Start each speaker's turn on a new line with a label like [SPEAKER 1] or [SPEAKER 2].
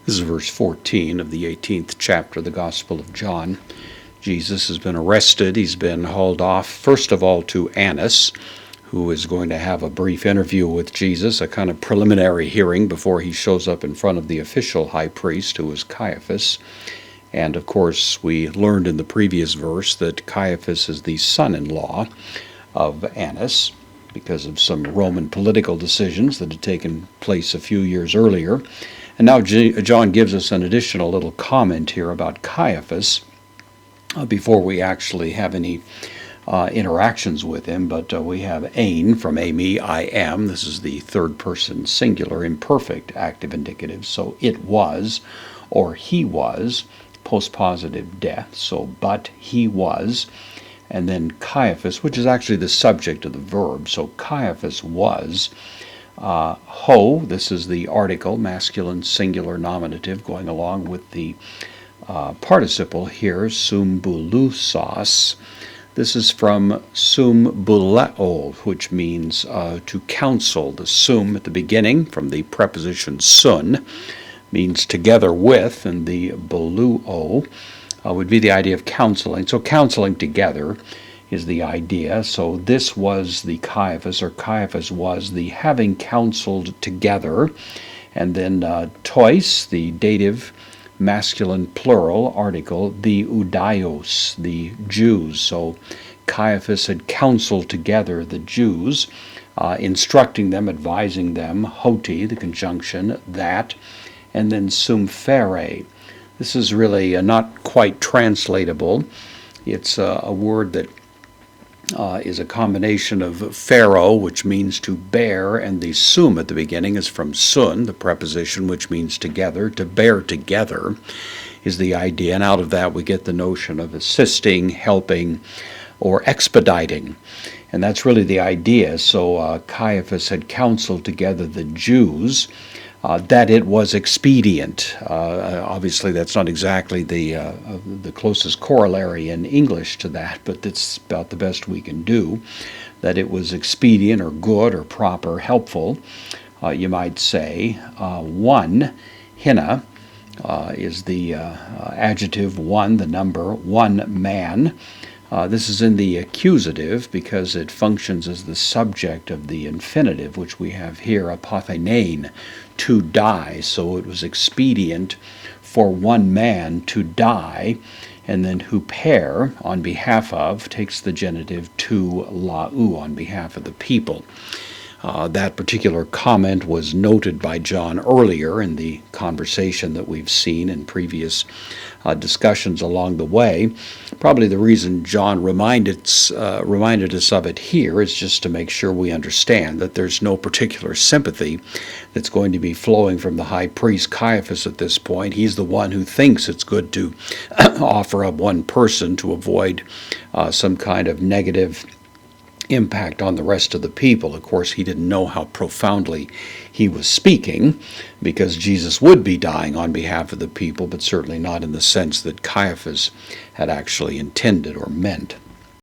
[SPEAKER 1] This is verse 14 of the 18th chapter of the Gospel of John. Jesus has been arrested. He's been hauled off, first of all, to Annas, who is going to have a brief interview with Jesus, a kind of preliminary hearing before he shows up in front of the official high priest, who is Caiaphas. And, of course, we learned in the previous verse that Caiaphas is the son-in-law of Annas because of some Roman political decisions that had taken place a few years earlier. And now John gives us an additional little comment here about Caiaphas before we actually have any interactions with him. But we have ein from eimi, I am. This is the third person singular imperfect active indicative. So it was, or he was, postpositive death. So but he was. And then Caiaphas, which is actually the subject of the verb. So Caiaphas was. Ho, this is the article, masculine singular nominative, going along with the participle here, sumbulusos. This is from sumbuleo, which means to counsel. The sum at the beginning, from the preposition sun, means together with, and the buluo would be the idea of counseling. So counseling together is the idea. So this was the Caiaphas, or Caiaphas was the having counseled together. And then tois, the dative masculine plural article, the Udaios, the Jews. So Caiaphas had counseled together the Jews, instructing them, advising them, hoti, the conjunction, that, and then sumfere. This is really not quite translatable. It's a word that is a combination of pharaoh, which means to bear, and the sum at the beginning is from sun, the preposition which means together. To bear together is the idea, and out of that we get the notion of assisting, helping, or expediting. And that's really the idea. So Caiaphas had counseled together the Jews that it was expedient. Obviously, that's not exactly the closest corollary in English to that, but it's about the best we can do. That it was expedient or good or proper, helpful, you might say. One, hina, is the adjective one, the number, one man. This is in the accusative because it functions as the subject of the infinitive, which we have here, apothenein, to die. So it was expedient for one man to die. And then huper, on behalf of, takes the genitive to lau, on behalf of the people. That particular comment was noted by John earlier in the conversation that we've seen in previous discussions along the way. Probably the reason John reminded us of it here is just to make sure we understand that there's no particular sympathy that's going to be flowing from the high priest Caiaphas at this point. He's the one who thinks it's good to offer up one person to avoid some kind of negative impact on the rest of the people. Of course, he didn't know how profoundly he was speaking, because Jesus would be dying on behalf of the people, but certainly not in the sense that Caiaphas had actually intended or meant.